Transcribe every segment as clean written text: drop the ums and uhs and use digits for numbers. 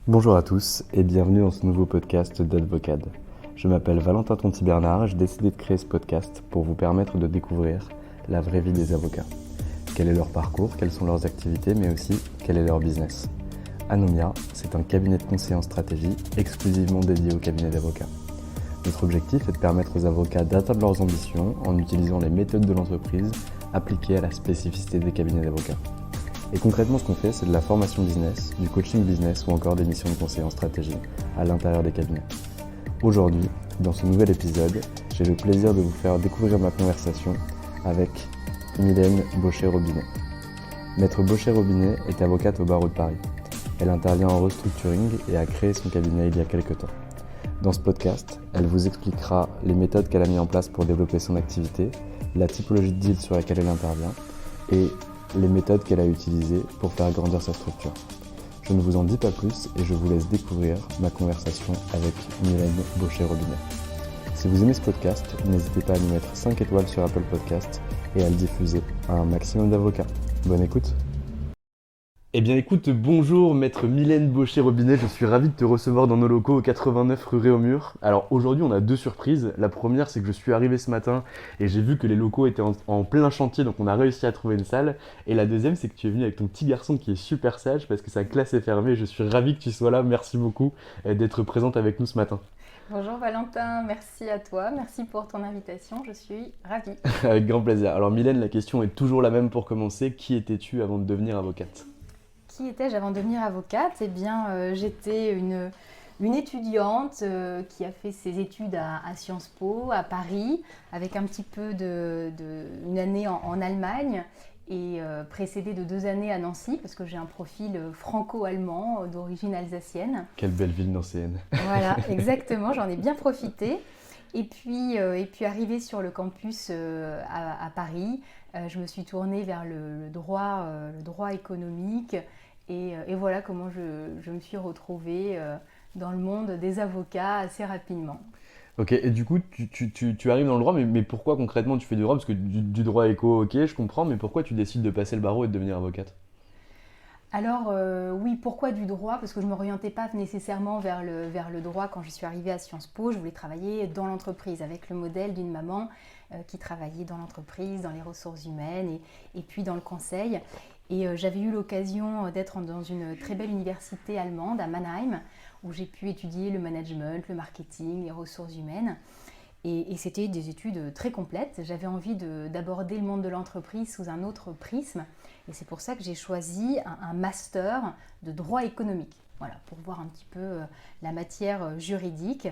Bonjour à tous et bienvenue dans ce nouveau podcast d'Advocad. Je m'appelle Valentin Tonti-Bernard et j'ai décidé de créer ce podcast pour vous permettre de découvrir la vraie vie des avocats. Quel est leur parcours, quelles sont leurs activités, mais aussi quel est leur business. Anomia, c'est un cabinet de conseil en stratégie exclusivement dédié aux cabinets d'avocats. Notre objectif est de permettre aux avocats d'atteindre leurs ambitions en utilisant les méthodes de l'entreprise appliquées à la spécificité des cabinets d'avocats. Et concrètement, ce qu'on fait, c'est de la formation business, du coaching business ou encore des missions de conseil en stratégie à l'intérieur des cabinets. Aujourd'hui, dans ce nouvel épisode, j'ai le plaisir de vous faire découvrir ma conversation avec Mylène Baucher-Robinet. Maître Baucher-Robinet est avocate au barreau de Paris. Elle intervient en restructuring et a créé son cabinet il y a quelques temps. Dans ce podcast, elle vous expliquera les méthodes qu'elle a mises en place pour développer son activité, la typologie de deal sur laquelle elle intervient et les méthodes qu'elle a utilisées pour faire grandir sa structure. Je ne vous en dis pas plus et je vous laisse découvrir ma conversation avec Mylène Baucher-Robinet. Si vous aimez ce podcast, n'hésitez pas à nous mettre 5 étoiles sur Apple Podcast et à le diffuser à un maximum d'avocats. Bonne écoute. Eh bien écoute, bonjour maître Mylène Baucher-Robinet, je suis ravi de te recevoir dans nos locaux au 89 rue Réaumur. Alors aujourd'hui on a deux surprises. La première c'est que je suis arrivé ce matin et j'ai vu que les locaux étaient en plein chantier, donc on a réussi à trouver une salle. Et la deuxième c'est que tu es venu avec ton petit garçon qui est super sage parce que sa classe est fermée. Je suis ravi que tu sois là, merci beaucoup d'être présente avec nous ce matin. Bonjour Valentin, merci à toi, merci pour ton invitation, je suis ravie. Avec grand plaisir. Alors Mylène, la question est toujours la même pour commencer. Qui étais-tu avant de devenir avocate ? Qui étais-je avant de devenir avocate ? Eh bien, j'étais une étudiante qui a fait ses études à Sciences Po, à Paris, avec un petit peu une année en Allemagne et précédée de 2 années à Nancy, parce que j'ai un profil franco-allemand d'origine alsacienne. Quelle belle ville nancéenne. Voilà, exactement, j'en ai bien profité. Et puis arrivée sur le campus à Paris, je me suis tournée vers le droit économique et voilà comment je me suis retrouvée dans le monde des avocats assez rapidement. Ok, et du coup, tu arrives dans le droit, mais pourquoi concrètement tu fais du droit? Parce que du droit éco, ok, je comprends, mais pourquoi tu décides de passer le barreau et de devenir avocate? Alors oui, pourquoi du droit ? Parce que je ne m'orientais pas nécessairement vers le droit quand je suis arrivée à Sciences Po. Je voulais travailler dans l'entreprise avec le modèle d'une maman qui travaillait dans l'entreprise, dans les ressources humaines et puis dans le conseil. Et j'avais eu l'occasion d'être dans une très belle université allemande à Mannheim où j'ai pu étudier le management, le marketing, les ressources humaines. Et c'était des études très complètes. J'avais envie d'aborder le monde de l'entreprise sous un autre prisme. Et c'est pour ça que j'ai choisi un master de droit économique, voilà, pour voir un petit peu la matière juridique.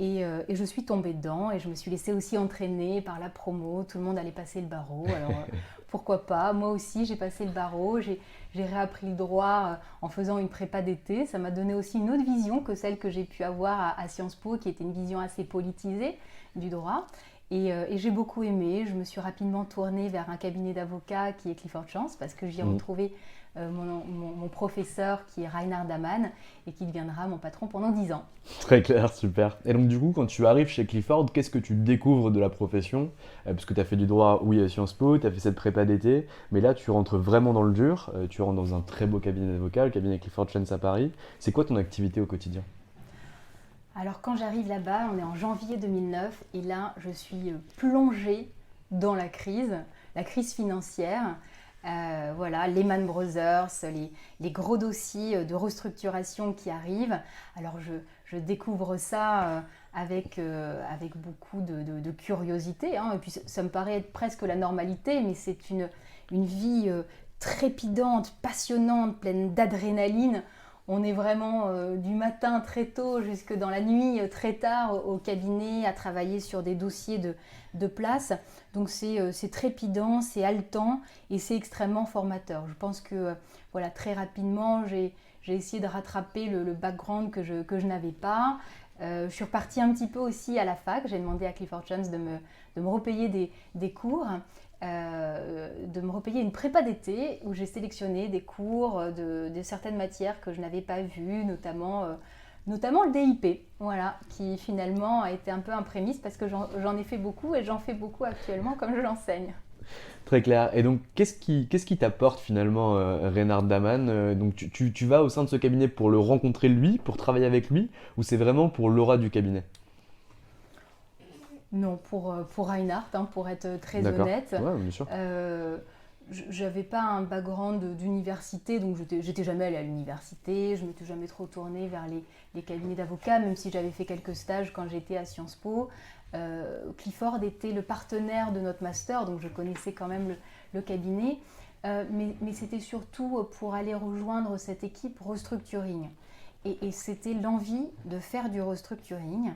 Et je suis tombée dedans et je me suis laissée aussi entraîner par la promo. Tout le monde allait passer le barreau. Alors pourquoi pas ? Moi aussi, j'ai passé le barreau. J'ai réappris le droit en faisant une prépa d'été. Ça m'a donné aussi une autre vision que celle que j'ai pu avoir à Sciences Po, qui était une vision assez politisée du droit. Et j'ai beaucoup aimé. Je me suis rapidement tournée vers un cabinet d'avocats qui est Clifford Chance parce que j'y ai retrouvé mon professeur qui est Reinhard Daman et qui deviendra mon patron pendant 10 ans. Très clair, super. Et donc du coup, quand tu arrives chez Clifford, qu'est-ce que tu découvres de la profession? Parce que tu as fait du droit, oui, à Sciences Po, tu as fait cette prépa d'été, mais là tu rentres vraiment dans le dur, tu rentres dans un très beau cabinet d'avocats, le cabinet Clifford Chance à Paris. C'est quoi ton activité au quotidien? Alors quand j'arrive là-bas, on est en janvier 2009 et là je suis plongée dans la crise financière. Voilà, Lehman Brothers, les gros dossiers de restructuration qui arrivent. Alors je découvre ça avec beaucoup de curiosité, hein. Et puis ça me paraît être presque la normalité, mais c'est une vie trépidante, passionnante, pleine d'adrénaline. On est vraiment du matin très tôt jusque dans la nuit très tard au cabinet à travailler sur des dossiers de place. Donc c'est trépidant, c'est haletant et c'est extrêmement formateur. Je pense que voilà, très rapidement, j'ai essayé de rattraper le background que je n'avais pas. Je suis repartie un petit peu aussi à la fac. J'ai demandé à Clifford Chance de me repayer des cours. De me repayer une prépa d'été où j'ai sélectionné des cours de certaines matières que je n'avais pas vues, notamment le DIP, voilà, qui finalement a été un peu un prémisse parce que j'en ai fait beaucoup et j'en fais beaucoup actuellement comme je l'enseigne. Très clair. Et donc, qu'est-ce qui t'apporte finalement Reynard Daman? Donc, tu vas au sein de ce cabinet pour le rencontrer lui, pour travailler avec lui, ou c'est vraiment pour l'aura du cabinet? Non, pour Reinhardt, hein, pour être très D'accord. honnête, Ouais, bien sûr. euh, j'avais pas un background d'université, donc j'étais jamais allée à l'université, je m'étais jamais trop tournée vers les cabinets d'avocats, même si j'avais fait quelques stages quand j'étais à Sciences Po. Clifford était le partenaire de notre master, donc je connaissais quand même le cabinet, mais c'était surtout pour aller rejoindre cette équipe restructuring. Et c'était l'envie de faire du restructuring.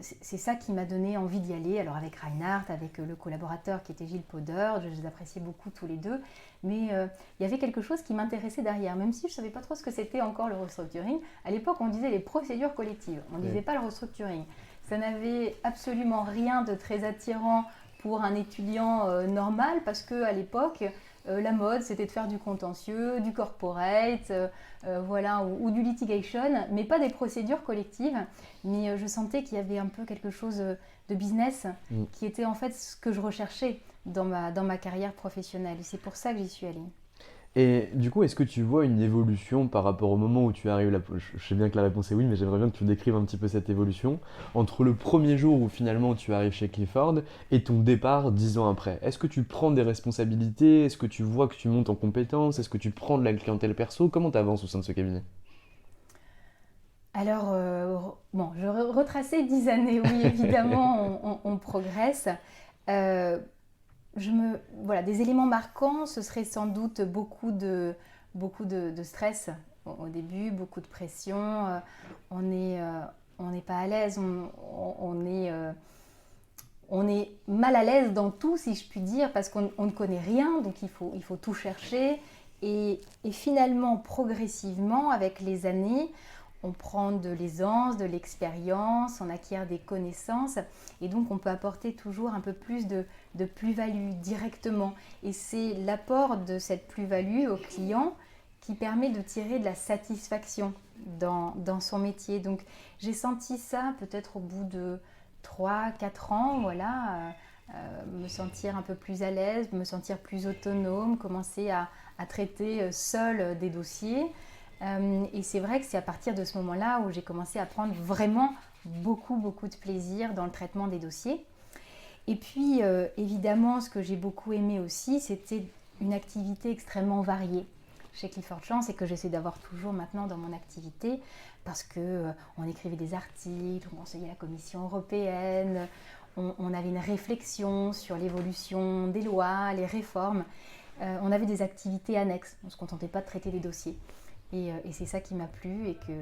C'est ça qui m'a donné envie d'y aller. Alors avec Reinhardt, avec le collaborateur qui était Gilles Poder, je les appréciais beaucoup tous les deux, mais il y avait quelque chose qui m'intéressait derrière, même si je ne savais pas trop ce que c'était encore le restructuring. À l'époque, on disait les procédures collectives, on ne disait pas le restructuring. Ça n'avait absolument rien de très attirant pour un étudiant normal, parce qu'à l'époque, la mode, c'était de faire du contentieux, du corporate, voilà, ou du litigation, mais pas des procédures collectives. Mais je sentais qu'il y avait un peu quelque chose de business qui était en fait ce que je recherchais dans ma carrière professionnelle. Et c'est pour ça que j'y suis allée. Et du coup, est-ce que tu vois une évolution par rapport au moment où tu arrives là? Je sais bien que la réponse est oui, mais j'aimerais bien que tu décrives un petit peu cette évolution entre le premier jour où finalement tu arrives chez Clifford et ton départ 10 ans après. Est-ce que tu prends des responsabilités? Est-ce que tu vois que tu montes en compétences? Est-ce que tu prends de la clientèle perso? Comment tu avances au sein de ce cabinet? Alors, bon, je retraçais 10 années, oui, évidemment, on progresse. Euh, voilà, des éléments marquants, ce serait sans doute beaucoup de stress au début, beaucoup de pression. On n'est pas à l'aise, on est mal à l'aise dans tout, si je puis dire, parce qu'on ne connaît rien, donc il faut tout chercher. Et finalement, progressivement, avec les années, on prend de l'aisance, de l'expérience, on acquiert des connaissances et donc on peut apporter toujours un peu plus de plus-value directement. Et c'est l'apport de cette plus-value au client qui permet de tirer de la satisfaction dans son métier. Donc j'ai senti ça peut-être au bout de 3 4 ans, voilà, me sentir un peu plus à l'aise, me sentir plus autonome, commencer à traiter seule des dossiers. Et c'est vrai que c'est à partir de ce moment-là où j'ai commencé à prendre vraiment beaucoup de plaisir dans le traitement des dossiers. Et puis, évidemment, ce que j'ai beaucoup aimé aussi, c'était une activité extrêmement variée chez Clifford Chance et que j'essaie d'avoir toujours maintenant dans mon activité parce que on écrivait des articles, on enseignait la Commission européenne, on avait une réflexion sur l'évolution des lois, les réformes. On avait des activités annexes, on ne se contentait pas de traiter des dossiers. Et c'est ça qui m'a plu et que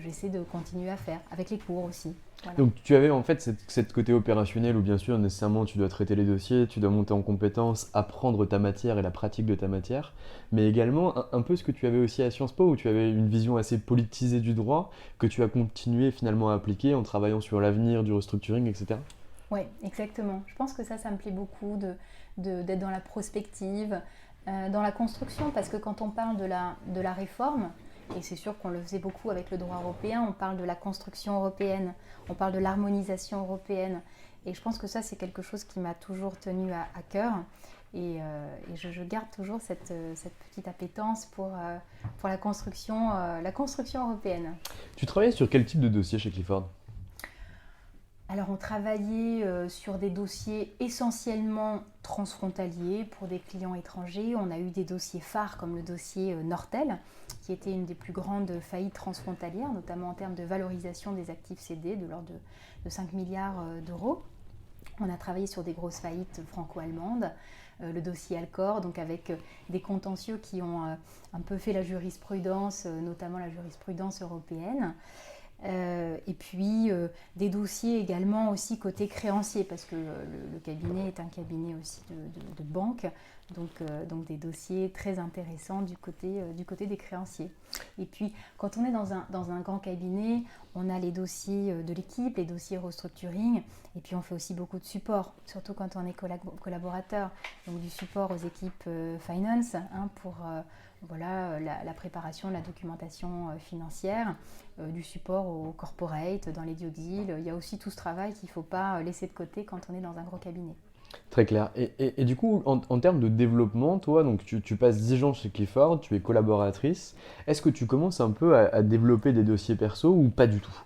j'essaie de continuer à faire, avec les cours aussi. Voilà. Donc tu avais en fait cette côté opérationnel où bien sûr nécessairement tu dois traiter les dossiers, tu dois monter en compétences, apprendre ta matière et la pratique de ta matière, mais également un peu ce que tu avais aussi à Sciences Po où tu avais une vision assez politisée du droit que tu as continué finalement à appliquer en travaillant sur l'avenir du restructuring, etc. Oui, exactement. Je pense que ça me plaît beaucoup d'être dans la prospective, dans la construction, parce que quand on parle de la réforme, et c'est sûr qu'on le faisait beaucoup avec le droit européen, on parle de la construction européenne, on parle de l'harmonisation européenne. Et je pense que ça, c'est quelque chose qui m'a toujours tenu à cœur. Et je garde toujours cette petite appétence pour la construction européenne. Tu travaillais sur quel type de dossier chez Clifford? Alors on travaillait sur des dossiers essentiellement transfrontaliers pour des clients étrangers. On a eu des dossiers phares comme le dossier Nortel, qui était une des plus grandes faillites transfrontalières, notamment en termes de valorisation des actifs cédés de l'ordre de 5 milliards d'euros. On a travaillé sur des grosses faillites franco-allemandes, le dossier Alcor, donc avec des contentieux qui ont un peu fait la jurisprudence, notamment la jurisprudence européenne. Et puis des dossiers également aussi côté créancier, parce que le cabinet est un cabinet aussi de banque, donc des dossiers très intéressants du côté des créanciers. Et puis quand on est dans un grand cabinet, on a les dossiers de l'équipe, les dossiers restructuring, et puis on fait aussi beaucoup de support, surtout quand on est collaborateur, donc du support aux équipes finance, hein, pour voilà, la préparation de la documentation financière, du support au corporate, dans les due deals. Il y a aussi tout ce travail qu'il ne faut pas laisser de côté quand on est dans un gros cabinet. Très clair. Et du coup, en termes de développement, toi, donc tu passes 10 ans chez Clifford, tu es collaboratrice. Est-ce que tu commences un peu à développer des dossiers perso ou pas du tout?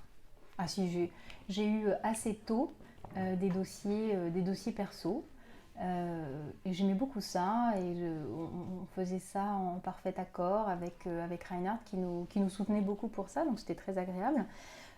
Ah si, j'ai eu assez tôt des dossiers perso. Et j'aimais beaucoup ça et on faisait ça en parfait accord avec Reinhard qui nous soutenait beaucoup pour ça, donc c'était très agréable.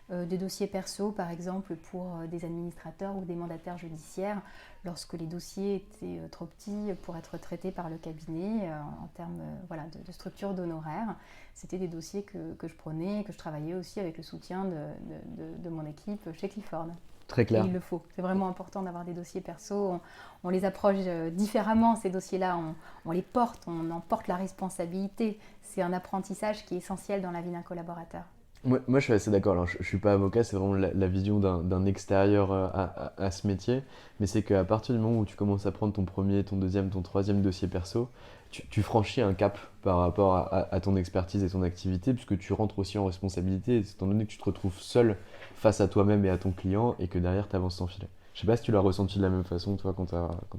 Des dossiers perso, par exemple, pour des administrateurs ou des mandataires judiciaires, lorsque les dossiers étaient trop petits pour être traités par le cabinet en termes voilà, de structure d'honoraires. C'était des dossiers que je prenais et que je travaillais aussi avec le soutien de mon équipe chez Clifford. Très Et clair. il le faut. C'est vraiment important d'avoir des dossiers perso. On les approche différemment, ces dossiers-là. On les porte, on en porte la responsabilité. C'est un apprentissage qui est essentiel dans la vie d'un collaborateur. Moi, je suis assez d'accord. Alors, je suis pas avocat, c'est vraiment la vision d'un extérieur à ce métier. Mais c'est qu'à partir du moment où tu commences à prendre ton premier, ton deuxième, ton troisième dossier perso, tu franchis un cap par rapport à ton expertise et ton activité, puisque tu rentres aussi en responsabilité, étant donné que tu te retrouves seul face à toi-même et à ton client, et que derrière, tu avances sans filet. Je sais pas si tu l'as ressenti de la même façon, toi, quand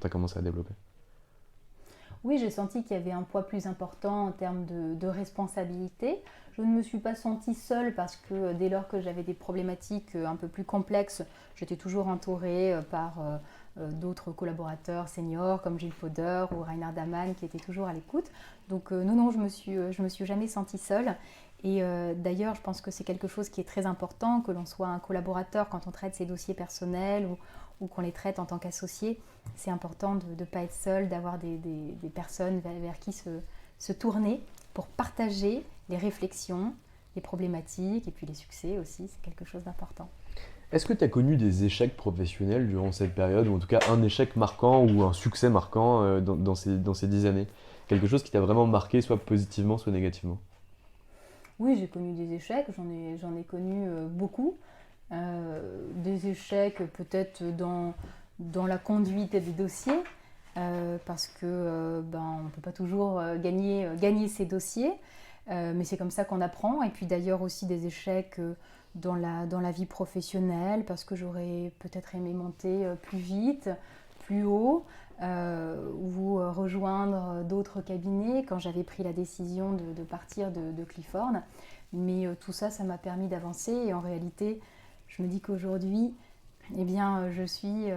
t'as commencé à développer. Oui, j'ai senti qu'il y avait un poids plus important en termes de responsabilité. Je ne me suis pas sentie seule parce que dès lors que j'avais des problématiques un peu plus complexes, j'étais toujours entourée par d'autres collaborateurs seniors comme Gilles Poder ou Reinhard Daman qui étaient toujours à l'écoute. Donc non, je me suis jamais sentie seule. Et d'ailleurs, je pense que c'est quelque chose qui est très important, que l'on soit un collaborateur quand on traite ses dossiers personnels ou qu'on les traite en tant qu'associé. C'est important de ne pas être seul, d'avoir des personnes vers qui se tourner pour partager les réflexions, les problématiques et puis les succès aussi. C'est quelque chose d'important. Est-ce que tu as connu des échecs professionnels durant cette période, ou en tout cas un échec marquant ou un succès marquant dans ces 10 années? Quelque chose qui t'a vraiment marqué, soit positivement, soit négativement? Oui, j'ai connu des échecs, j'en ai connu beaucoup. Des échecs peut-être dans la conduite des dossiers, parce que on ne peut pas toujours gagner ses dossiers, mais c'est comme ça qu'on apprend. Et puis d'ailleurs aussi des échecs dans la vie professionnelle, parce que j'aurais peut-être aimé monter plus vite, plus haut, ou rejoindre d'autres cabinets quand j'avais pris la décision de partir de Clifford. Mais tout ça, ça m'a permis d'avancer et en réalité, je me dis qu'aujourd'hui, eh bien, je suis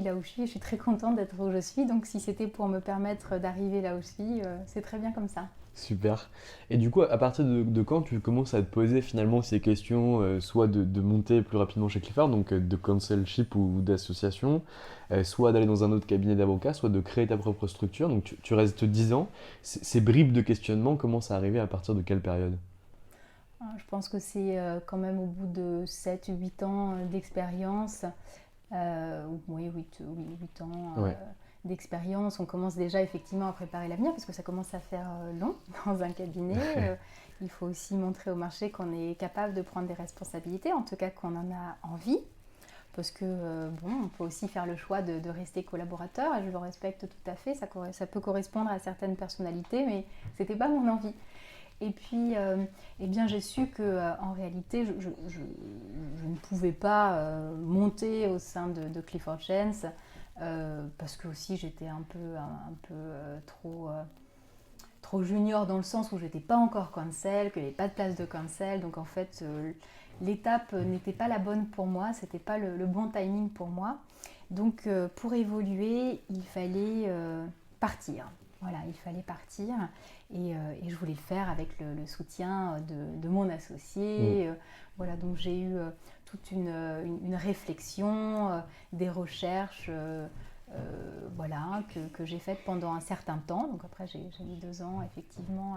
là où je suis très contente d'être où je suis. Donc, si c'était pour me permettre d'arriver là où je suis, c'est très bien comme ça. Super. Et du coup, à partir de quand tu commences à te poser finalement ces questions, soit de monter plus rapidement chez Clifford, donc de consulship ou d'association, soit d'aller dans un autre cabinet d'avocat, soit de créer ta propre structure, donc tu restes 10 ans. Ces bribes de questionnement commencent à arriver à partir de quelle période? Je pense que c'est quand même au bout de 7 ou 8 ans d'expérience, oui, 8 ans Ouais. d'expérience, on commence déjà effectivement à préparer l'avenir parce que ça commence à faire long dans un cabinet. Il faut aussi montrer au marché qu'on est capable de prendre des responsabilités, en tout cas qu'on en a envie. Parce que, on peut aussi faire le choix de rester collaborateur et je le respecte tout à fait. Ça peut correspondre à certaines personnalités, mais c'était pas mon envie. Et puis, eh bien, j'ai su que en réalité, je ne pouvais pas monter au sein de Clifford Chance parce que aussi j'étais un peu trop junior dans le sens où j'étais pas encore cancel, qu'il n'y avait pas de place de cancel. Donc en fait, l'étape n'était pas la bonne pour moi, c'était pas le bon timing pour moi. Donc pour évoluer, il fallait partir. Voilà, il fallait partir et je voulais le faire avec le soutien de mon Mm. associé. Voilà, donc j'ai eu toute une réflexion, des recherches voilà, que j'ai faites pendant un certain temps. Donc après, j'ai mis 2 ans effectivement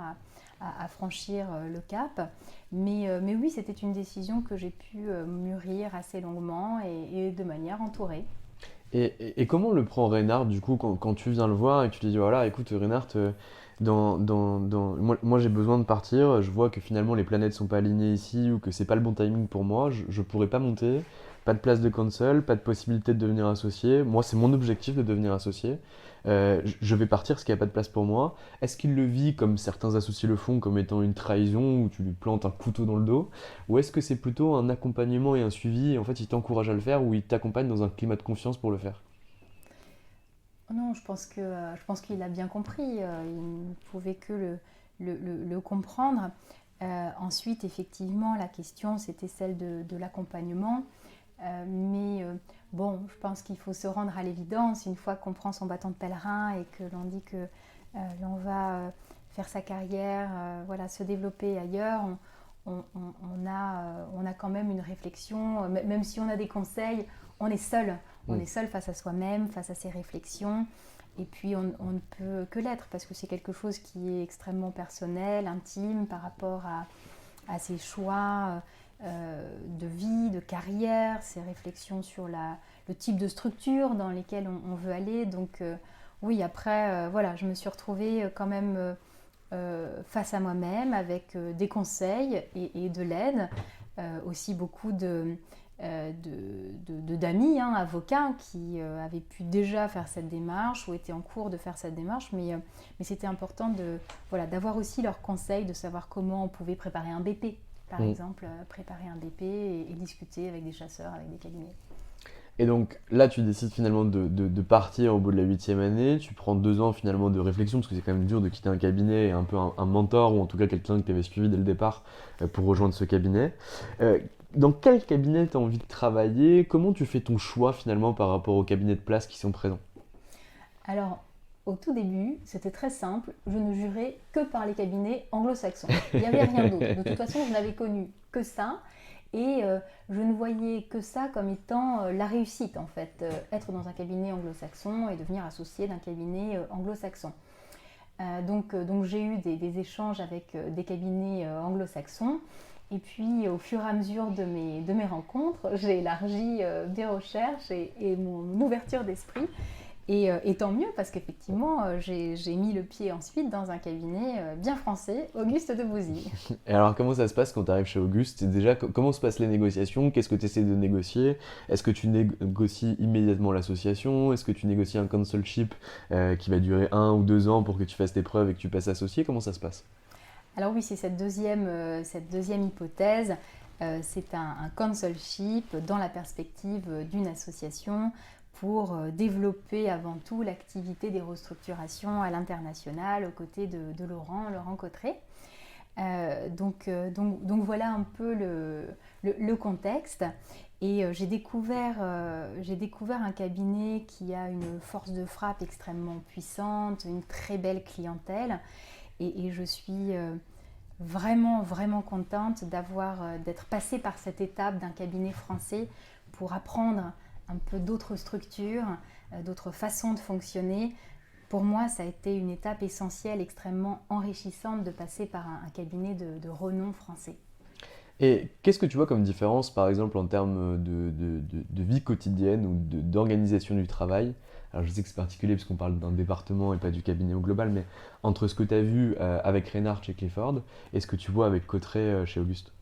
à franchir le cap. Mais oui, c'était une décision que j'ai pu mûrir assez longuement et de manière entourée. Et comment le prend Reinhard du coup quand tu viens le voir et que tu lui dis voilà écoute Reinhard moi j'ai besoin de partir, je vois que finalement les planètes sont pas alignées ici ou que c'est pas le bon timing pour moi, je pourrais pas monter, pas de place de console, pas de possibilité de devenir associé, moi c'est mon objectif de devenir associé. Je vais partir parce qu'il n'y a pas de place pour moi. Est-ce qu'il le vit comme certains associés le font, comme étant une trahison où tu lui plantes un couteau dans le dos? Ou est-ce que c'est plutôt un accompagnement et un suivi, et en fait il t'encourage à le faire ou il t'accompagne dans un climat de confiance pour le faire? Non, je pense qu'il a bien compris. Il ne pouvait que le comprendre. Ensuite, effectivement, la question, c'était celle de l'accompagnement. Mais bon, je pense qu'il faut se rendre à l'évidence. Une fois qu'on prend son bâton de pèlerin et que l'on dit que l'on va faire sa carrière, voilà, se développer ailleurs, on a quand même une réflexion. Même si on a des conseils, on est seul. On est seul face à soi-même, face à ses réflexions. Et puis on ne peut que l'être parce que c'est quelque chose qui est extrêmement personnel, intime par rapport à ses choix de vie, de carrière, ses réflexions sur le type de structure dans lesquelles on veut aller. Donc oui, après, voilà, je me suis retrouvée quand même face à moi-même avec des conseils et de l'aide, aussi beaucoup d'amis, avocats qui avaient pu déjà faire cette démarche ou étaient en cours de faire cette démarche, mais c'était important d'avoir aussi leurs conseils, de savoir comment on pouvait préparer un BP, par exemple, préparer un BP et discuter avec des chasseurs, avec des cabinets. Et donc là, tu décides finalement de partir au bout de la 8e année. Tu prends 2 ans finalement de réflexion, parce que c'est quand même dur de quitter un cabinet et un peu un mentor, ou en tout cas quelqu'un que tu avais suivi dès le départ pour rejoindre ce cabinet. Dans quel cabinet tu as envie de travailler? Comment tu fais ton choix finalement par rapport aux cabinets de place qui sont présents? Alors, au tout début, c'était très simple. Je ne jurais que par les cabinets anglo-saxons. Il n'y avait rien d'autre. De toute façon, je n'avais connu que ça. Et je ne voyais que ça comme étant la réussite, en fait. Être dans un cabinet anglo-saxon et devenir associé d'un cabinet anglo-saxon. Donc j'ai eu des échanges avec des cabinets anglo-saxons. Et puis, au fur et à mesure de mes rencontres, j'ai élargi mes recherches et mon ouverture d'esprit. Et tant mieux, parce qu'effectivement, j'ai mis le pied ensuite dans un cabinet bien français, Auguste de Bouzy. Et alors, comment ça se passe quand tu arrives chez Auguste? Et déjà, comment se passent les négociations? Qu'est-ce que tu essaies de négocier? Est-ce que tu négocies immédiatement l'association? Est-ce que tu négocies un consulship qui va durer 1 ou 2 ans pour que tu fasses tes preuves et que tu passes associé? Comment ça se passe? Alors oui, c'est cette deuxième hypothèse. C'est un consulship dans la perspective d'une association pour développer avant tout l'activité des restructurations à l'international aux côtés de Laurent Cotterêts. Donc voilà un peu le contexte. Et j'ai découvert un cabinet qui a une force de frappe extrêmement puissante, une très belle clientèle. Et je suis vraiment, vraiment contente d'être passée par cette étape d'un cabinet français pour apprendre un peu d'autres structures, d'autres façons de fonctionner. Pour moi, ça a été une étape essentielle, extrêmement enrichissante de passer par un cabinet de renom français. Et qu'est-ce que tu vois comme différence, par exemple, en termes de vie quotidienne ou d'organisation du travail? Alors je sais que c'est particulier parce qu'on parle d'un département et pas du cabinet au global, mais entre ce que tu as vu avec Reynard chez Clifford et ce que tu vois avec Cotterêts chez Auguste?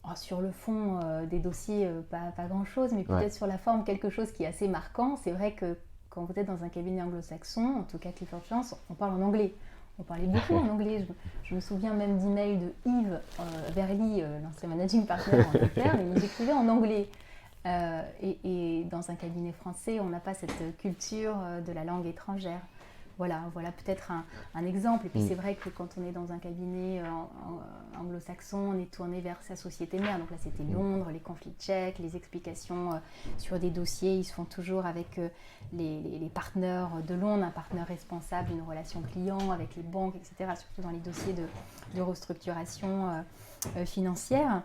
Oh, sur le fond des dossiers, pas grand-chose, mais peut-être sur la forme, quelque chose qui est assez marquant. C'est vrai que quand vous êtes dans un cabinet anglo-saxon, en tout cas Clifford Chance, on parle en anglais. On parlait beaucoup en anglais. Je me souviens même d'emails de Yves Verly, l'ancien managing partner en Angleterre, il nous écrivait en anglais. Et dans un cabinet français, on n'a pas cette culture de la langue étrangère. Voilà peut-être un exemple. Et puis c'est vrai que quand on est dans un cabinet anglo-saxon, on est tourné vers sa société mère. Donc là, c'était Londres, les conflits tchèques, les explications sur des dossiers. Ils se font toujours avec les partenaires de Londres, un partenaire responsable, une relation client avec les banques, etc. Surtout dans les dossiers de restructuration financière.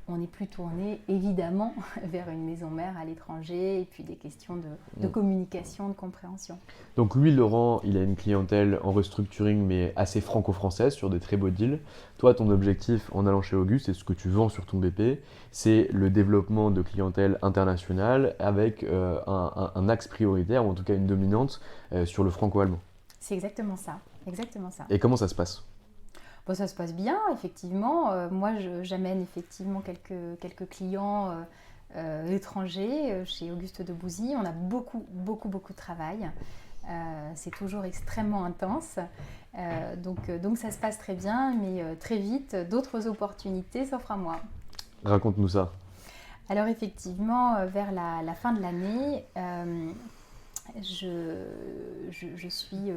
On n'est plus tourné évidemment vers une maison mère à l'étranger et puis des questions de communication, de compréhension. Donc lui, Laurent, il a une clientèle en restructuring mais assez franco-française sur des très beaux deals. Toi, ton objectif en allant chez Auguste et ce que tu vends sur ton BP, c'est le développement de clientèle internationale avec un axe prioritaire ou en tout cas une dominante sur le franco-allemand. C'est exactement ça. Et comment ça se passe? Bon, ça se passe bien, effectivement. Moi, j'amène effectivement quelques clients étrangers chez Auguste de Bouzy. On a beaucoup de travail. C'est toujours extrêmement intense. Donc ça se passe très bien, mais très vite, d'autres opportunités s'offrent à moi. Raconte-nous ça. Alors effectivement, vers la fin de l'année, je suis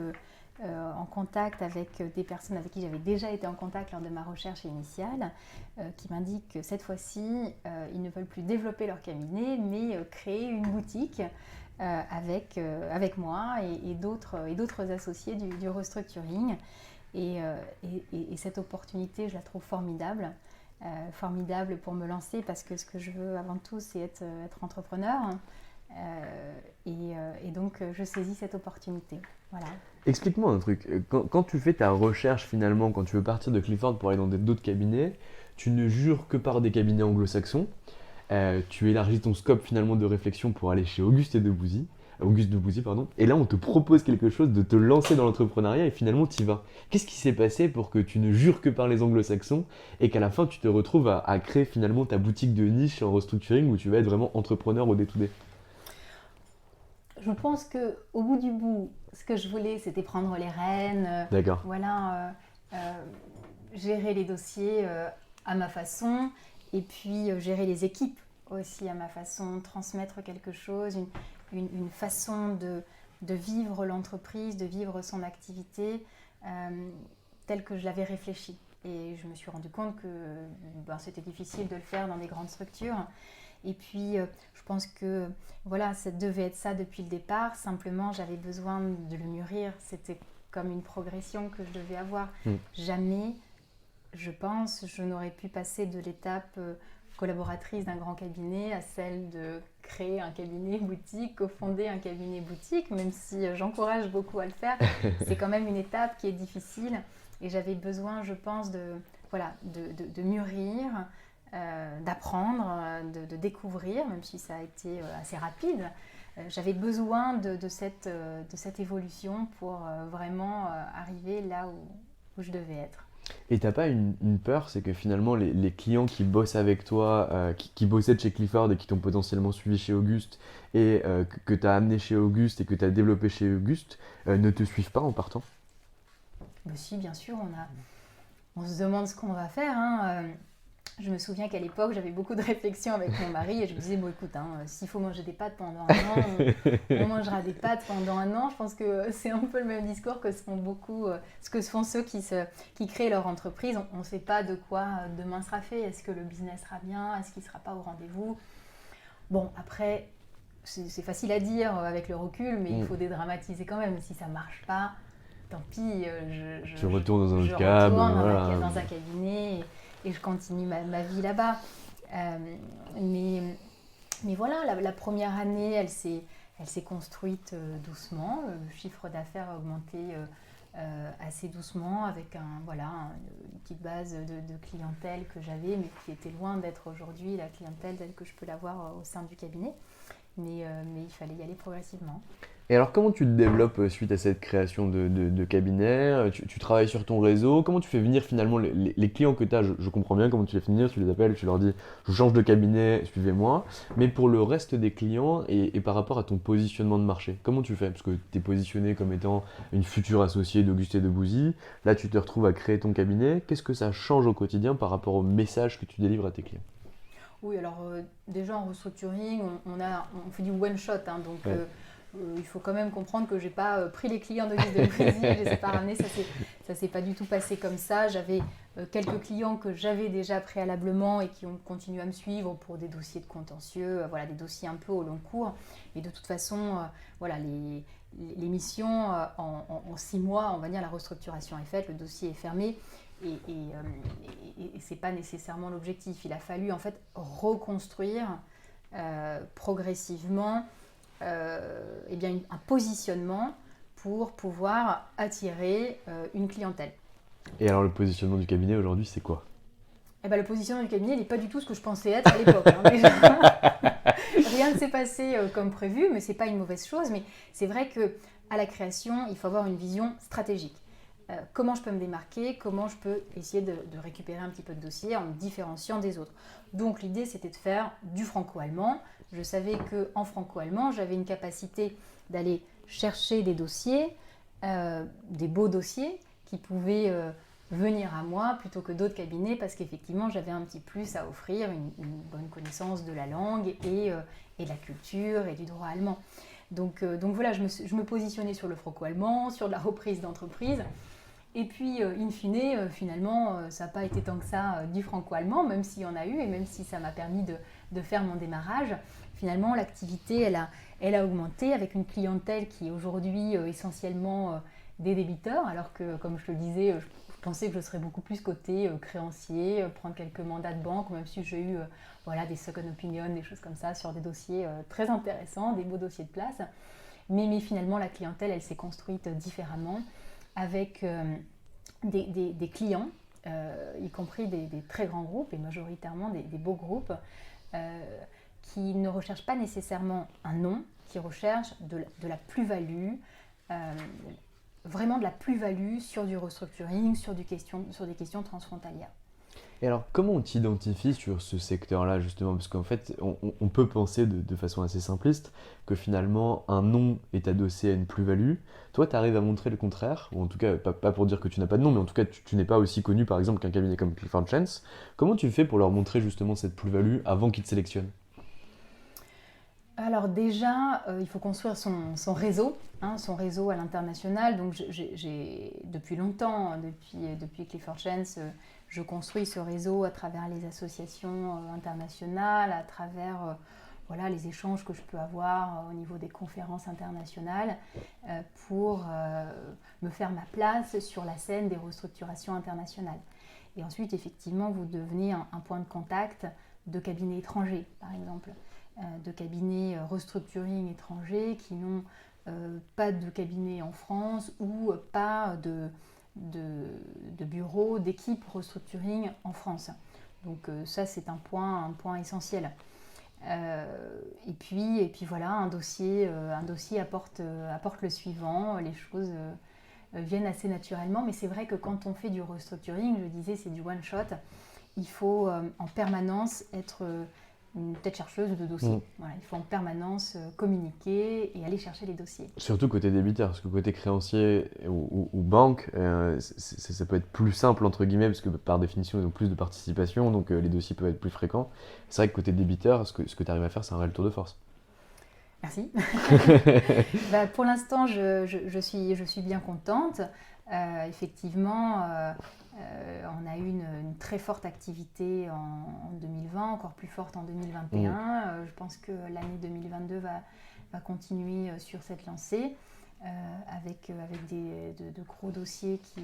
en contact avec des personnes avec qui j'avais déjà été en contact lors de ma recherche initiale, qui m'indiquent que cette fois-ci, ils ne veulent plus développer leur cabinet, mais créer une boutique avec moi et d'autres associés du restructuring. Et cette opportunité, je la trouve formidable. Formidable pour me lancer parce que ce que je veux avant tout, c'est être entrepreneur. Et donc, je saisis cette opportunité. Voilà. Explique-moi un truc. Quand tu fais ta recherche finalement, quand tu veux partir de Clifford pour aller dans d'autres cabinets, tu ne jures que par des cabinets anglo-saxons. Tu élargis ton scope finalement de réflexion pour aller chez Auguste Debouzy, pardon. Et là, on te propose quelque chose de te lancer dans l'entrepreneuriat et finalement, tu y vas. Qu'est-ce qui s'est passé pour que tu ne jures que par les anglo-saxons et qu'à la fin, tu te retrouves à créer finalement ta boutique de niche en restructuring où tu vas être vraiment entrepreneur au day-to-day? Je pense qu'au bout du bout, ce que je voulais, c'était prendre les rênes. D'accord. Voilà, gérer les dossiers à ma façon et puis gérer les équipes aussi à ma façon, transmettre quelque chose, une façon de vivre l'entreprise, de vivre son activité telle que je l'avais réfléchi. Et je me suis rendu compte que c'était difficile de le faire dans des grandes structures. Et puis, je pense que voilà, ça devait être ça depuis le départ. Simplement, j'avais besoin de le mûrir. C'était comme une progression que je devais avoir. Jamais, je pense, je n'aurais pu passer de l'étape collaboratrice d'un grand cabinet à celle de créer un cabinet boutique, cofonder un cabinet boutique, même si j'encourage beaucoup à le faire. C'est quand même une étape qui est difficile. Et j'avais besoin, je pense, de mûrir, d'apprendre, de découvrir, même si ça a été assez rapide. J'avais besoin de cette évolution pour vraiment arriver là où je devais être. Et t'as pas une peur, c'est que finalement les clients qui bossent avec toi, qui bossaient de chez Clifford et qui t'ont potentiellement suivi chez Auguste et que tu as amené chez Auguste et que tu as développé chez Auguste, ne te suivent pas en partant? Mais si, bien sûr, on se demande ce qu'on va faire. Je me souviens qu'à l'époque, j'avais beaucoup de réflexions avec mon mari et je me disais, bon écoute, s'il faut manger des pâtes pendant un an, on mangera des pâtes pendant un an. Je pense que c'est un peu le même discours que ce que font ceux qui créent leur entreprise. On ne sait pas de quoi demain sera fait. Est-ce que le business sera bien? Est-ce qu'il ne sera pas au rendez-vous? Bon, après, c'est facile à dire avec le recul, mais il faut dédramatiser quand même. Si ça ne marche pas, tant pis, Tu retournes dans un je autre cab, retourne voilà. dans un cabinet et je continue ma vie là-bas. Mais voilà, la première année, elle s'est construite doucement. Le chiffre d'affaires a augmenté assez doucement avec une petite base de clientèle que j'avais, mais qui était loin d'être aujourd'hui la clientèle telle que je peux l'avoir au sein du cabinet. Mais il fallait y aller progressivement. Et alors, comment tu te développes suite à cette création de cabinet? Tu travailles sur ton réseau? Comment tu fais venir finalement les clients que tu as? Je comprends bien comment tu les fais venir, tu les appelles, tu leur dis je change de cabinet, suivez-moi. Mais pour le reste des clients et par rapport à ton positionnement de marché, comment tu fais? Parce que tu es positionné comme étant une future associée d'Auguste Debouzy. Là, tu te retrouves à créer ton cabinet. Qu'est-ce que ça change au quotidien par rapport au message que tu délivres à tes clients? Oui, alors déjà en restructuring, on fait du one shot, donc Ouais. Il faut quand même comprendre que j'ai pas pris les clients d'Auguste Debouzy, je les ai pas ramenés, ça s'est pas du tout passé comme ça. J'avais quelques clients que j'avais déjà préalablement et qui ont continué à me suivre pour des dossiers de contentieux, des dossiers un peu au long cours. Et de toute façon, les missions, en 6 mois, on va dire, la restructuration est faite, le dossier est fermé. Et ce n'est pas nécessairement l'objectif. Il a fallu en fait reconstruire progressivement un positionnement pour pouvoir attirer une clientèle. Et alors, le positionnement du cabinet aujourd'hui, c'est quoi? Le positionnement du cabinet n'est pas du tout ce que je pensais être à l'époque. Déjà. Rien ne s'est passé comme prévu, mais ce n'est pas une mauvaise chose. Mais c'est vrai qu'à la création, il faut avoir une vision stratégique. Comment je peux me démarquer, comment je peux essayer de récupérer un petit peu de dossier en me différenciant des autres. Donc l'idée, c'était de faire du franco-allemand. Je savais qu'en franco-allemand, j'avais une capacité d'aller chercher des dossiers, des beaux dossiers qui pouvaient venir à moi plutôt que d'autres cabinets parce qu'effectivement, j'avais un petit plus à offrir, une bonne connaissance de la langue et de la culture et du droit allemand. Donc voilà, je me positionnais sur le franco-allemand, sur la reprise d'entreprise. Et puis, in fine, finalement, ça n'a pas été tant que ça du franco-allemand, même s'il y en a eu et même si ça m'a permis de faire mon démarrage. Finalement, l'activité, elle a augmenté avec une clientèle qui est aujourd'hui essentiellement des débiteurs, alors que, comme je le disais, je pensais que je serais beaucoup plus côté créancier, prendre quelques mandats de banque, même si j'ai eu des second opinions, des choses comme ça, sur des dossiers très intéressants, des beaux dossiers de place. Mais finalement, la clientèle, elle s'est construite différemment, avec des clients, y compris des très grands groupes et majoritairement des beaux groupes, qui ne recherchent pas nécessairement un nom, qui recherchent de la plus-value, vraiment de la plus-value sur du restructuring, sur des questions transfrontalières. Et alors, comment on t'identifie sur ce secteur-là, justement? Parce qu'en fait, on peut penser de façon assez simpliste que finalement, un nom est adossé à une plus-value. Toi, tu arrives à montrer le contraire, ou en tout cas, pas pour dire que tu n'as pas de nom, mais en tout cas, tu n'es pas aussi connu, par exemple, qu'un cabinet comme Clifford Chance. Comment tu fais pour leur montrer justement cette plus-value avant qu'ils te sélectionnent? Alors déjà, il faut construire son réseau, son réseau à l'international. Donc depuis longtemps, depuis Clifford Chance, je construis ce réseau à travers les associations internationales, à travers les échanges que je peux avoir au niveau des conférences internationales pour me faire ma place sur la scène des restructurations internationales. Et ensuite, effectivement, vous devenez un point de contact de cabinets étrangers, par exemple. De cabinets restructuring étrangers qui n'ont pas de cabinet en France ou pas de bureau, d'équipe restructuring en France. Donc ça, c'est un point essentiel. Et puis voilà, un dossier apporte le suivant, les choses viennent assez naturellement, mais c'est vrai que quand on fait du restructuring, je disais, c'est du one shot, il faut en permanence être une tête chercheuse de dossiers. Voilà, il faut en permanence communiquer et aller chercher les dossiers. Surtout côté débiteur, parce que côté créancier ou banque, ça peut être plus simple entre guillemets, parce que par définition ils ont plus de participation, donc les dossiers peuvent être plus fréquents. C'est vrai que côté débiteur, ce que tu arrives à faire, c'est un réel tour de force. Merci. Pour l'instant, je suis bien contente. Effectivement, on a eu une très forte activité en 2020, encore plus forte en 2021. Je pense que l'année 2022 va continuer sur cette lancée, avec de gros dossiers qui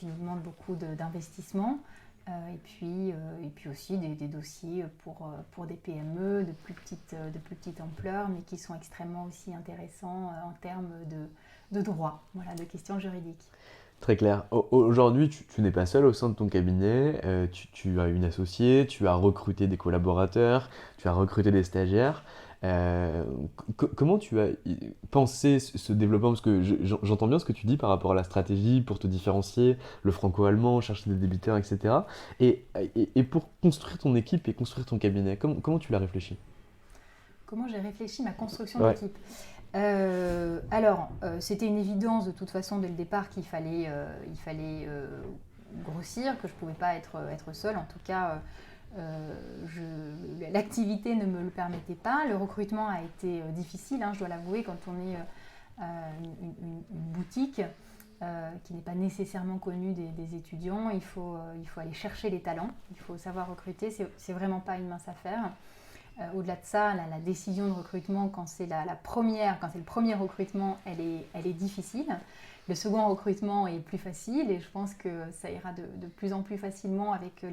nous demandent beaucoup d'investissement. Et puis aussi des dossiers pour des PME de plus petite ampleur, mais qui sont extrêmement aussi intéressants en termes de droit, de questions juridiques. Très clair. Aujourd'hui, tu n'es pas seul au sein de ton cabinet, tu as une associée, tu as recruté des collaborateurs, tu as recruté des stagiaires. Comment tu as pensé ce développement? Parce que j'entends bien ce que tu dis par rapport à la stratégie pour te différencier, le franco-allemand, chercher des débiteurs, etc. Et pour construire ton équipe et construire ton cabinet, comment tu l'as réfléchi? Comment j'ai réfléchi ma construction Ouais. d'équipe? C'était une évidence de toute façon dès le départ qu'il fallait grossir, que je ne pouvais pas être seule. En tout cas, l'activité ne me le permettait pas. Le recrutement a été difficile, je dois l'avouer, quand on est une boutique qui n'est pas nécessairement connue des étudiants. Il faut aller chercher les talents, il faut savoir recruter. C'est vraiment pas une mince affaire. Au-delà de ça, la décision de recrutement, quand c'est quand c'est le premier recrutement, elle est difficile. Le second recrutement est plus facile et je pense que ça ira de plus en plus facilement avec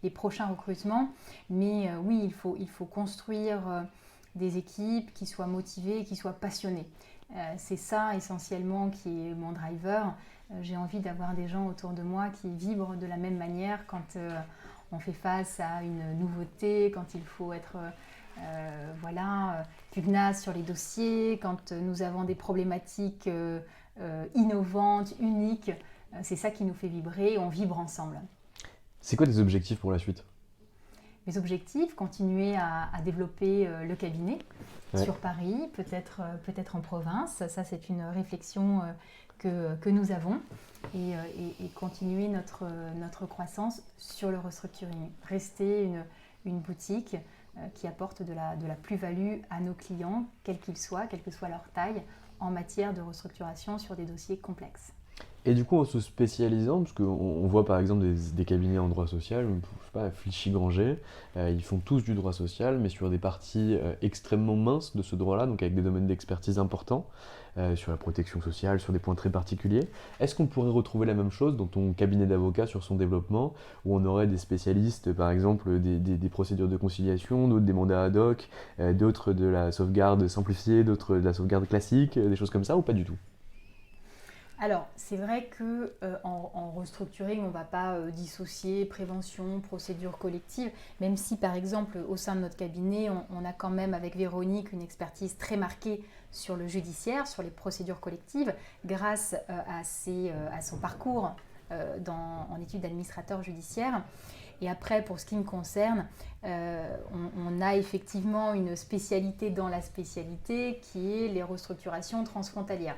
les prochains recrutements. Mais oui, il faut construire des équipes qui soient motivées et qui soient passionnées. C'est ça essentiellement qui est mon driver. J'ai envie d'avoir des gens autour de moi qui vibrent de la même manière quand on fait face à une nouveauté, quand il faut être pugnace sur les dossiers, quand nous avons des problématiques innovantes, uniques. C'est ça qui nous fait vibrer, on vibre ensemble. C'est quoi tes objectifs pour la suite? Mes objectifs, continuer à développer le cabinet sur Paris, peut-être en province. Ça, c'est une réflexion que nous avons. Et continuer notre croissance sur le restructuring. Rester une boutique qui apportent de la plus-value à nos clients, quels qu'ils soient, quelle que soit leur taille, en matière de restructuration sur des dossiers complexes. Et du coup, en se spécialisant, parce qu'on voit par exemple des cabinets en droit social, je sais pas, Clichy-Granger, ils font tous du droit social, mais sur des parties extrêmement minces de ce droit-là, donc avec des domaines d'expertise importants, sur la protection sociale, sur des points très particuliers. Est-ce qu'on pourrait retrouver la même chose dans ton cabinet d'avocat sur son développement, où on aurait des spécialistes, par exemple, des procédures de conciliation, d'autres des mandats ad hoc, d'autres de la sauvegarde simplifiée, d'autres de la sauvegarde classique, des choses comme ça, ou pas du tout? Alors, c'est vrai que en restructuring, on ne va pas dissocier prévention, procédure collective, même si par exemple au sein de notre cabinet, on a quand même avec Véronique une expertise très marquée sur le judiciaire, sur les procédures collectives, grâce à son parcours en études d'administrateur judiciaire. Et après, pour ce qui me concerne, on a effectivement une spécialité dans la spécialité qui est les restructurations transfrontalières.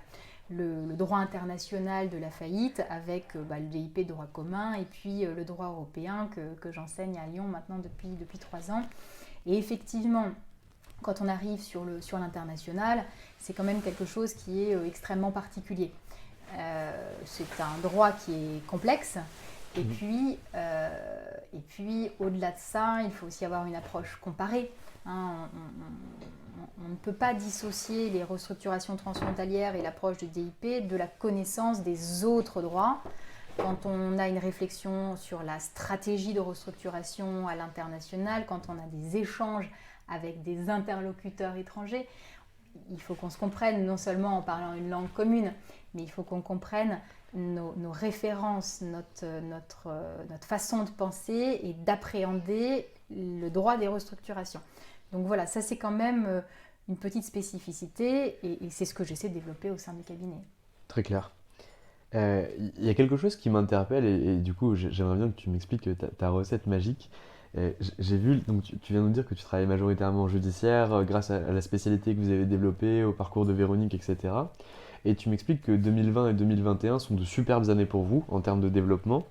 Le droit international de la faillite avec le DIP droit commun et puis le droit européen que j'enseigne à Lyon maintenant depuis 3 ans. Et effectivement, quand on arrive sur l'international, c'est quand même quelque chose qui est extrêmement particulier. C'est un droit qui est complexe. Et puis, au-delà de ça, il faut aussi avoir une approche comparée. On ne peut pas dissocier les restructurations transfrontalières et l'approche du DIP de la connaissance des autres droits. Quand on a une réflexion sur la stratégie de restructuration à l'international, quand on a des échanges avec des interlocuteurs étrangers, il faut qu'on se comprenne non seulement en parlant une langue commune, mais il faut qu'on comprenne nos références, notre façon de penser et d'appréhender le droit des restructurations. Donc voilà, ça c'est quand même une petite spécificité et c'est ce que j'essaie de développer au sein du cabinet. Très clair. Il y a quelque chose qui m'interpelle et du coup j'aimerais bien que tu m'expliques ta recette magique. J'ai vu, donc tu viens de nous dire que tu travailles majoritairement en judiciaire grâce à la spécialité que vous avez développée, au parcours de Véronique, etc. Et tu m'expliques que 2020 et 2021 sont de superbes années pour vous en termes de développement.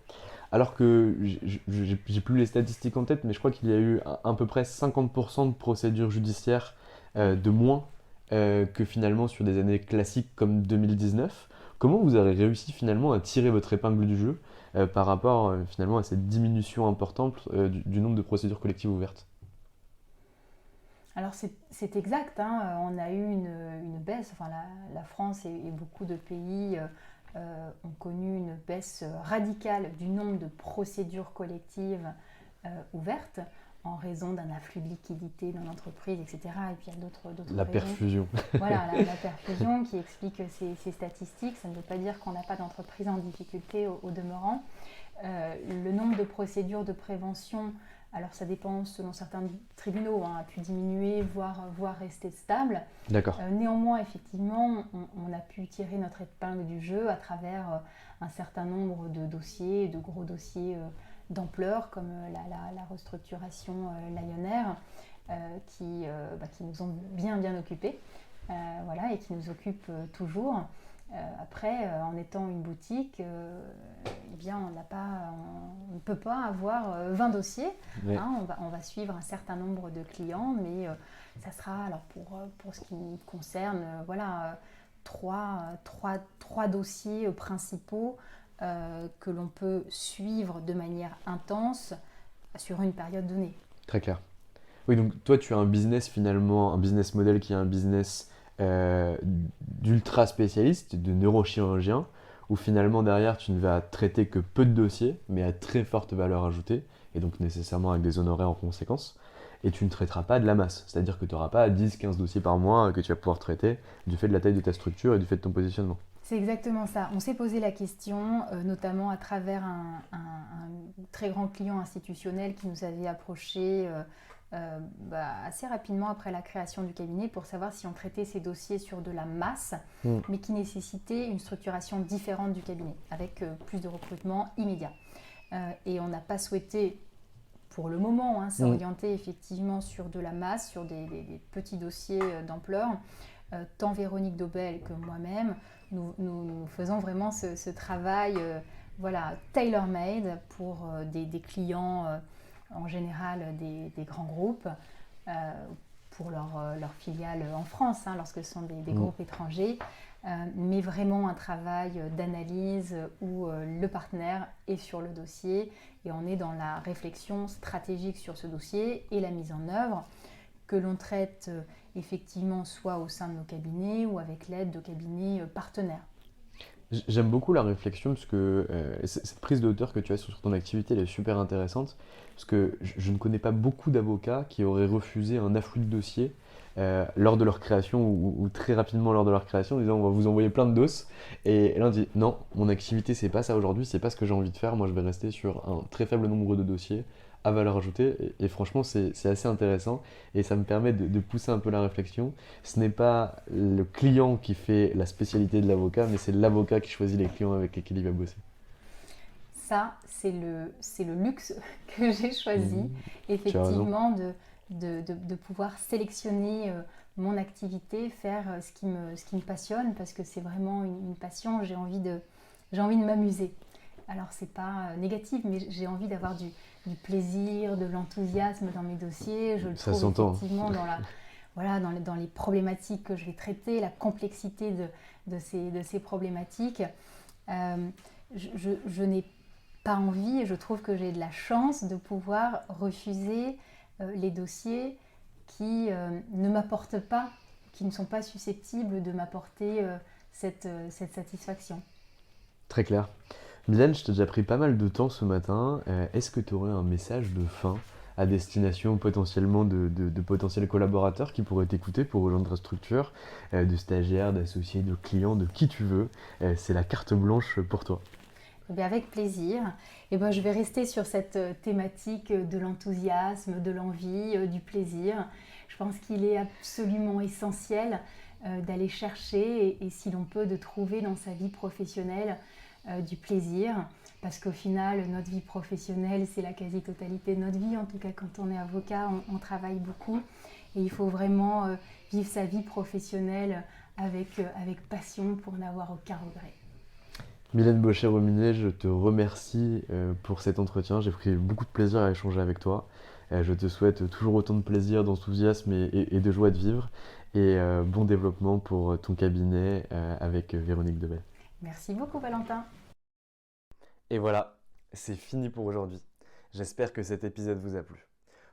Alors que j'ai plus les statistiques en tête, mais je crois qu'il y a eu à peu près 50% de procédures judiciaires de moins que finalement sur des années classiques comme 2019. Comment vous avez réussi finalement à tirer votre épingle du jeu par rapport finalement à cette diminution importante du nombre de procédures collectives ouvertes? Alors c'est exact, hein. On a eu une baisse, enfin la France et beaucoup de pays ont connu une baisse radicale du nombre de procédures collectives ouvertes en raison d'un afflux de liquidités dans l'entreprise, etc. Et puis il y a d'autres La raisons. perfusion. Voilà, la perfusion qui explique ces statistiques. Ça ne veut pas dire qu'on n'a pas d'entreprise en difficulté au demeurant. Le nombre de procédures de prévention, alors ça dépend selon certains tribunaux, a pu diminuer, voire rester stable. D'accord. Néanmoins, effectivement, on a pu tirer notre épingle du jeu à travers un certain nombre de dossiers, de gros dossiers d'ampleur, comme la restructuration Lionnaire, qui nous ont bien occupés, et qui nous occupent toujours. Après, en étant une boutique, on ne peut pas avoir 20 dossiers. Ouais. On va suivre un certain nombre de clients, mais ça sera, alors pour ce qui me concerne, trois dossiers principaux que l'on peut suivre de manière intense sur une période donnée. Très clair. Oui, donc toi tu as un business finalement, un business model qui est un business d'ultra spécialiste, de neurochirurgien, où finalement derrière tu ne vas traiter que peu de dossiers, mais à très forte valeur ajoutée, et donc nécessairement avec des honoraires en conséquence, et tu ne traiteras pas de la masse, c'est-à-dire que tu n'auras pas 10-15 dossiers par mois que tu vas pouvoir traiter du fait de la taille de ta structure et du fait de ton positionnement. C'est exactement ça. On s'est posé la question, notamment à travers un très grand client institutionnel qui nous avait approché assez rapidement après la création du cabinet pour savoir si on traitait ces dossiers sur de la masse, mais qui nécessitait une structuration différente du cabinet, avec plus de recrutement immédiat. Et on n'a pas souhaité, pour le moment, s'orienter effectivement sur de la masse, sur des petits dossiers d'ampleur. Tant Véronique Daubel que moi-même, nous faisons vraiment ce travail tailor-made pour des clients en général des grands groupes pour leur filiale en France, hein, lorsque ce sont des Mmh. groupes étrangers, mais vraiment un travail d'analyse où le partenaire est sur le dossier et on est dans la réflexion stratégique sur ce dossier et la mise en œuvre que l'on traite effectivement soit au sein de nos cabinets ou avec l'aide de cabinets partenaires. J'aime beaucoup la réflexion parce que cette prise de hauteur que tu as sur ton activité, elle est super intéressante parce que je ne connais pas beaucoup d'avocats qui auraient refusé un afflux de dossiers lors de leur création ou très rapidement lors de leur création en disant on va vous envoyer plein de doses et là on dit non, mon activité c'est pas ça aujourd'hui, c'est pas ce que j'ai envie de faire, moi je vais rester sur un très faible nombre de dossiers à valeur ajoutée et franchement c'est assez intéressant et ça me permet de pousser un peu la réflexion. Ce n'est pas le client qui fait la spécialité de l'avocat, mais c'est l'avocat qui choisit les clients avec lesquels il va bosser. Ça, c'est le luxe que j'ai choisi, Tu as raison. effectivement, de pouvoir sélectionner mon activité, faire ce qui me passionne, parce que c'est vraiment une passion, j'ai envie de m'amuser. Alors, c'est pas négatif, mais j'ai envie d'avoir du plaisir, de l'enthousiasme dans mes dossiers. Je le Ça trouve s'entend. effectivement voilà, dans les problématiques que je vais traiter, la complexité de ces problématiques. Euh, je n'ai pas envie et je trouve que j'ai de la chance de pouvoir refuser les dossiers qui ne m'apportent pas, qui ne sont pas susceptibles de m'apporter cette satisfaction. Très clair. Mylène, je t'ai déjà pris pas mal de temps ce matin. Est-ce que tu aurais un message de fin à destination potentiellement de potentiels collaborateurs qui pourraient t'écouter pour rejoindre ta structure, de stagiaires, d'associés, de clients, de qui tu veux? C'est la carte blanche pour toi. Eh bien, avec plaisir. Et ben, je vais rester sur cette thématique de l'enthousiasme, de l'envie, du plaisir. Je pense qu'il est absolument essentiel d'aller chercher et si l'on peut, de trouver dans sa vie professionnelle du plaisir. Parce qu'au final, notre vie professionnelle, c'est la quasi-totalité de notre vie. En tout cas, quand on est avocat, on travaille beaucoup. Et il faut vraiment vivre sa vie professionnelle avec passion pour n'avoir aucun regret. Mylène Baucher-Rominet, je te remercie pour cet entretien. J'ai pris beaucoup de plaisir à échanger avec toi. Je te souhaite toujours autant de plaisir, d'enthousiasme et de joie de vivre. Et bon développement pour ton cabinet avec Véronique Debelle. Merci beaucoup, Valentin. Et voilà, c'est fini pour aujourd'hui. J'espère que cet épisode vous a plu.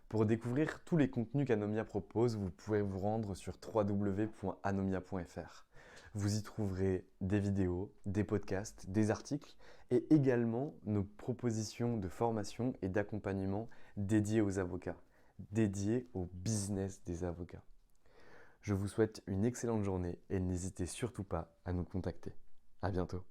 Pour découvrir tous les contenus qu'Anomia propose, vous pouvez vous rendre sur www.anomia.fr. Vous y trouverez des vidéos, des podcasts, des articles et également nos propositions de formation et d'accompagnement dédiées aux avocats, dédiées au business des avocats. Je vous souhaite une excellente journée et n'hésitez surtout pas à nous contacter. À bientôt.